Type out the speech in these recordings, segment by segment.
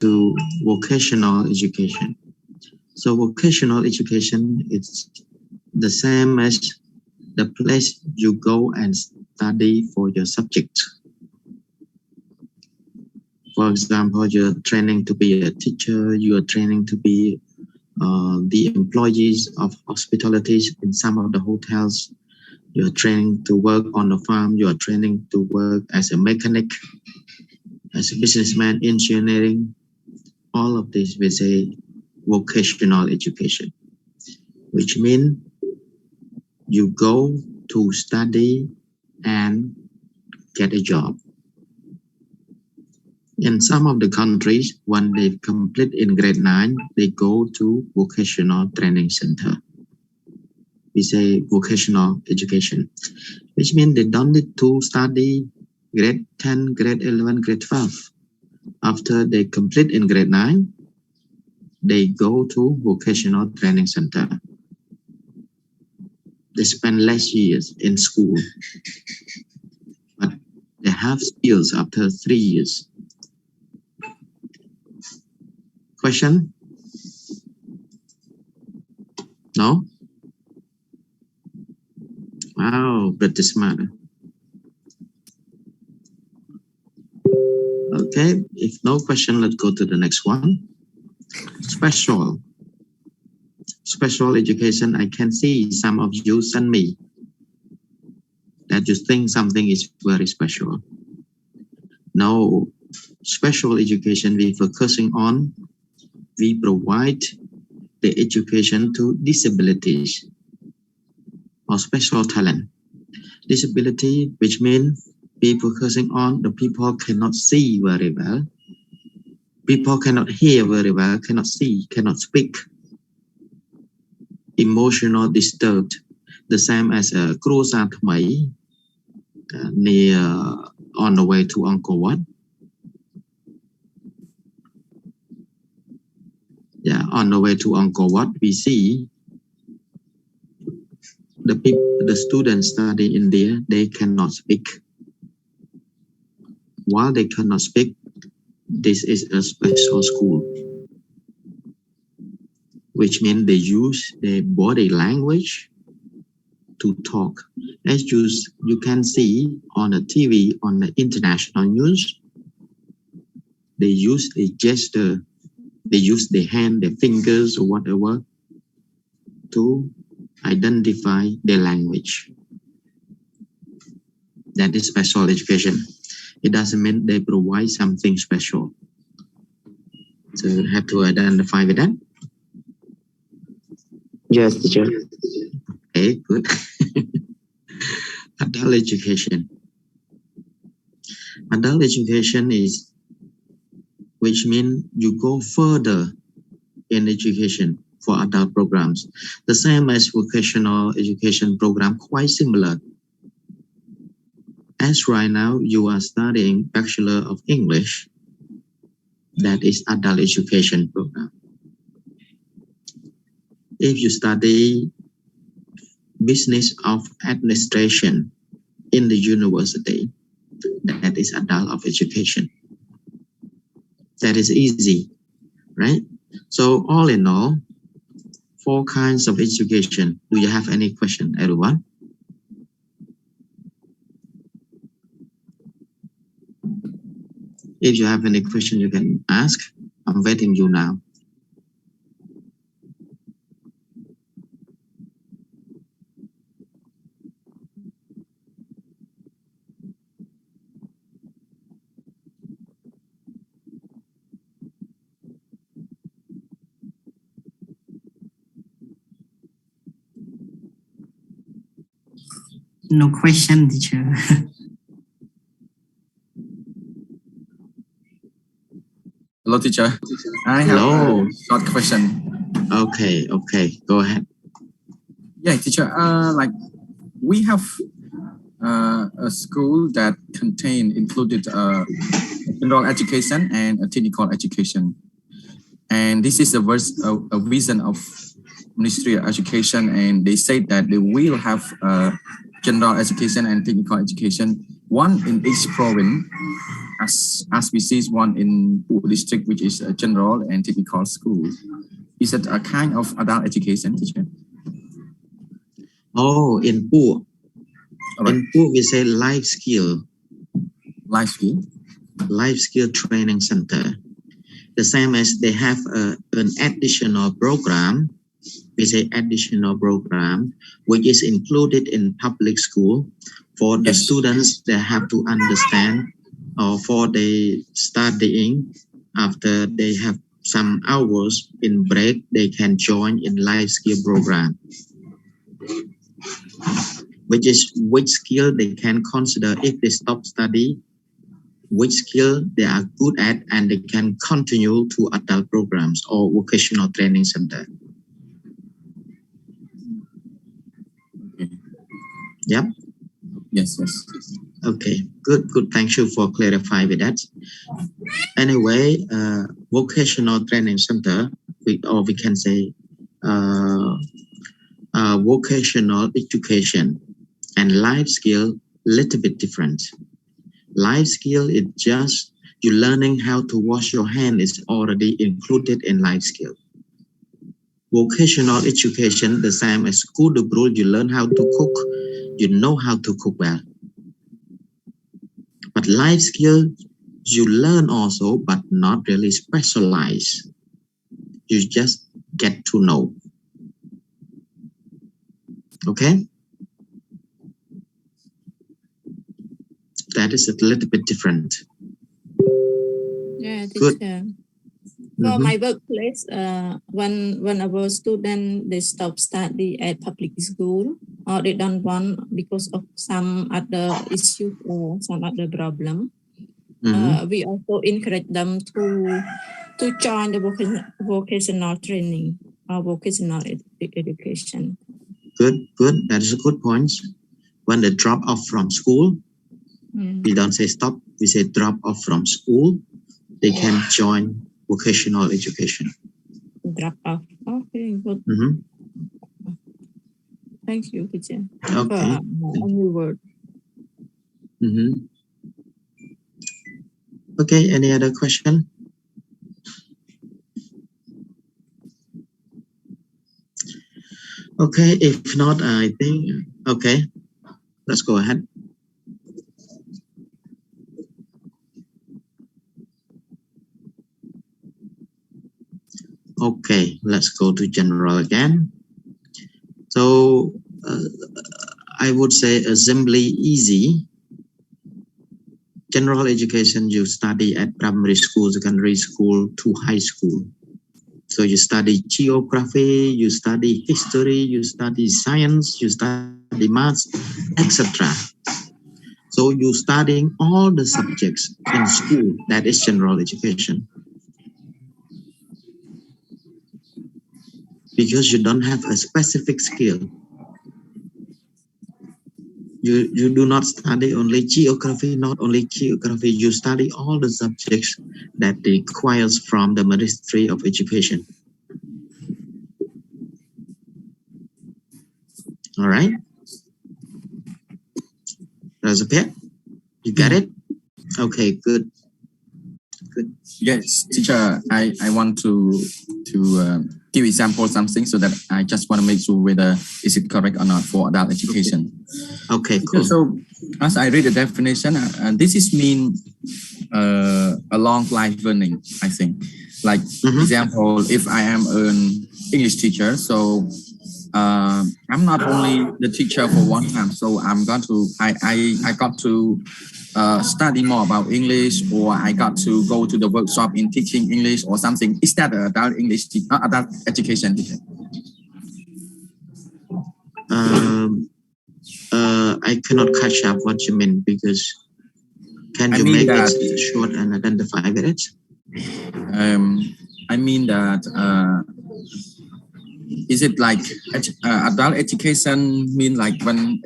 to vocational education. So vocational education is the same as the place you go and study for your subject. For example, you're training to be a teacher, you are training to be the employees of hospitalities in some of the hotels, you are training to work on the farm, you are training to work as a mechanic, as a businessman, engineering. All of this we say vocational education, which means you go to study and get a job. In some of the countries, when they complete in grade 9, they go to vocational training center. We say vocational education, which means they don't need to study grade 10, grade 11, grade 12. After they complete in grade 9, they go to vocational training center. They spend less years in school, but they have skills after 3 years. Question? No? Wow, pretty smart. Okay, if no question, let's go to the next one. Special education. I can see some of you send me that you think something is very special. No, special education we focusing on, we provide the education to disabilities or special talent. Disability, which means we focusing on the people cannot see very well, people cannot hear very well, cannot see, cannot speak, emotional disturbed, the same as a Kru Sa Thmai near on the way to Angkor Wat. Yeah, on the way to Angkor Wat, we see the students study in there, they cannot speak. While they cannot speak, this is a special school, which means they use their body language to talk. As you can see on the TV, on the international news, they use a gesture, they use their hand, their fingers or whatever to identify their language. That is special education. It doesn't mean they provide something special. So you have to identify with that. Yes, teacher. Okay, good. Adult education. Adult education is, which means you go further in education for adult programs. The same as vocational education program, quite similar. As right now you are studying Bachelor of English, that is adult education program. If you study Business of Administration in the university, that is adult of education. That is easy, right? So all in all, 4 kinds of education. Do you have any question, everyone? If you have any question, you can ask. I'm waiting you now. No question, teacher. Hello, teacher. I have a short question. Okay, go ahead. Yeah, teacher. Like we have a school that included general education and a technical education, and this is a vision of Ministry of Education, and they say that they will have general education and technical education one in each province, as we see one in Phu district, which is a general and technical school. Is it a kind of adult education, teacher? Oh, in Phu. Right. In Phu, we say life skill. Life skill? Life skill training center. The same as they have an additional program. We say additional program, which is included in public school for the students that have to understand or for they studying after they have some hours in break, they can join in life skill program, which skill they can consider if they stop study, which skill they are good at, and they can continue to adult programs or vocational training center. Okay. Yep. Yes. Okay, good. Thank you for clarifying with that. Anyway, vocational training center, we can say vocational education and life skill, little bit different. Life skill is just you learning how to wash your hand is already included in life skill. Vocational education, the same as school de Brûle, you learn how to cook, you know how to cook well. But life skill, you learn also, but not really specialized. You just get to know. Okay? That is a little bit different. Yeah, teacher. For my workplace, when our student they stop study at public school or they don't want because of some other issue or some other problem, we also encourage them to join the vocational training or vocational education. Good. That is a good point. When they drop off from school, we don't say stop, we say drop off from school, they can join vocational education. Drop off. Okay, good. Thank you, teacher. Okay. A new word. Okay, any other question? Okay, if not, I think, okay, let's go ahead. Okay, let's go to general again. So I would say simply easy. General education, you study at primary school, secondary school to high school. So you study geography, you study history, you study science, you study maths, etc. So you studying all the subjects in school. That is general education. Because you don't have a specific skill. You do not study only geography, not only geography, you study all the subjects that requires from the Ministry of Education. All right. Razapet, you got it? Okay, good. Yes, teacher, I want to give example something so that I just want to make sure whether is it correct or not for adult education. Okay, cool. So as I read the definition, this is mean a long life learning, I think. Like example, if I am an English teacher, so I'm not only the teacher for one time, so I got to study more about English, or I got to go to the workshop in teaching English or something. Is that adult English, adult education teacher? I cannot catch up what you mean because can you make it short and identify with it? I mean that is it like adult education mean like when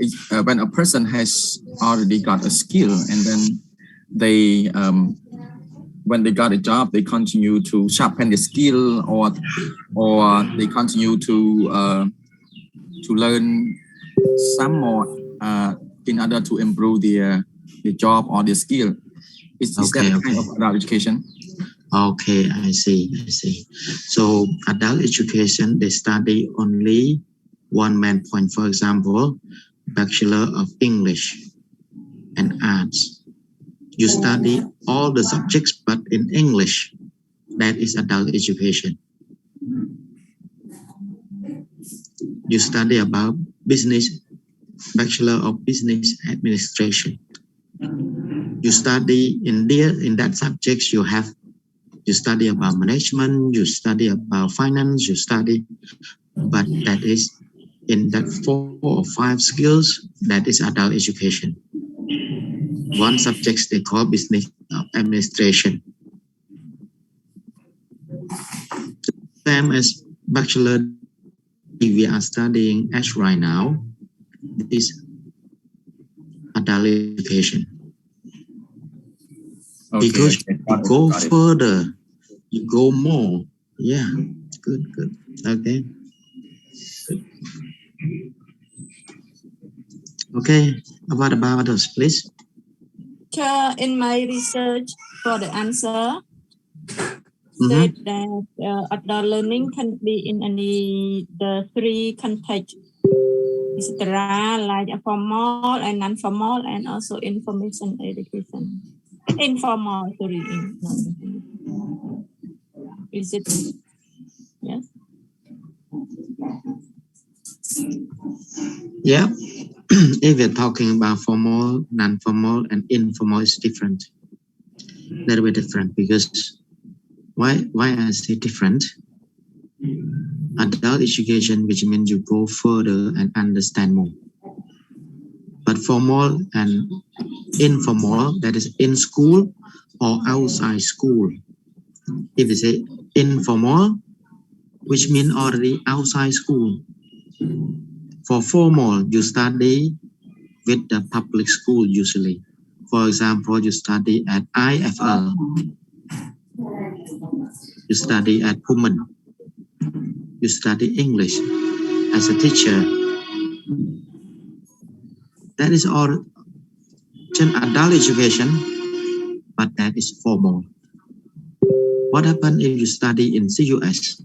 a person has already got a skill and then they when they got a job they continue to sharpen the skill or they continue to learn some more in order to improve their the job or the skill. Is that kind of adult education? Okay, I see. So adult education, they study only one main point. For example, Bachelor of English and Arts. You study all the subjects, but in English. That is adult education. You study about business, Bachelor of Business Administration. You study in that subjects, you study about management, you study about finance, but that is in that 4 or 5 skills, that is adult education. One subject they call business administration. Same as bachelor we are studying as right now, this adult education. Because you go further, you go more. Yeah, good. Okay. Okay, what about others, please? In my research for the answer, said that adult learning can be in the 3 contexts, etc., like formal and non-formal, and also information education. Informal, sorry. Is it? Yes. Yeah. If we're talking about formal, non-formal, and informal, is different. Little bit different, because why I say different? Adult education, which means you go further and understand more. But formal and informal, that is in school or outside school. If you say informal, which means already outside school. For formal, you study with the public school usually. For example, you study at IFL. You study at Pullman. You study English as a teacher. That is all adult education, but that is formal. What happens if you study in CUS?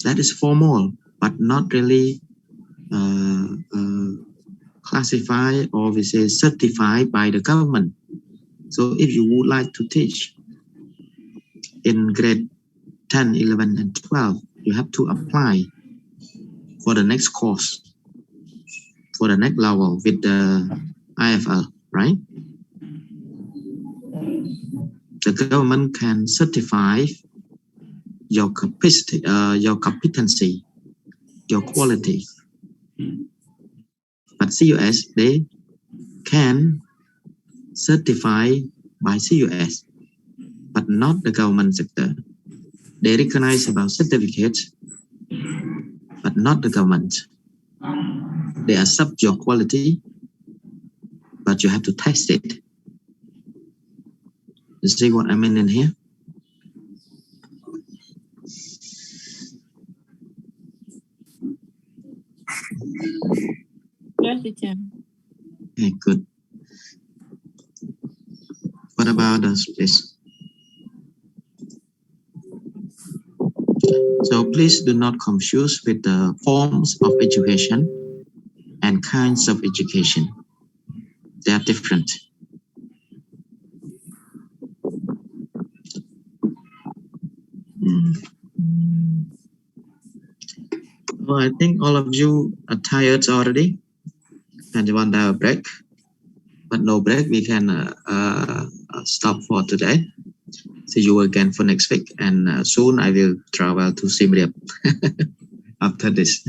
That is formal, but not really classified or we say certified by the government. So if you would like to teach in grade 10, 11, and 12, you have to apply for the next course, for the next level with the IFL, right? The government can certify your capacity, your competency, your quality. But CUS, they can certify by CUS, but not the government sector. They recognize about certificates, but not the government. They accept your quality, but you have to test it. You see what I mean in here? Yes, teacher. Okay, good. What about us, please? So please do not confuse with the forms of education and kinds of education. They are different. Well, I think all of you are tired already and you want to have a break. But no break, we can stop for today. See you again for next week, and soon I will travel to Siem Reap after this.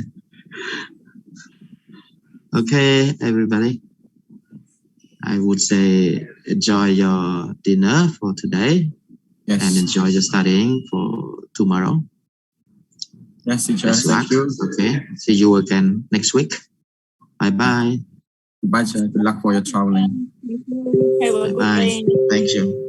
Okay, everybody. I would say enjoy your dinner for today. Yes. And enjoy your studying for tomorrow. Yes, teacher. Thank you. Okay. See you again next week. Bye-bye. Bye, sir. Good luck for your traveling. Have a good day. Thank you.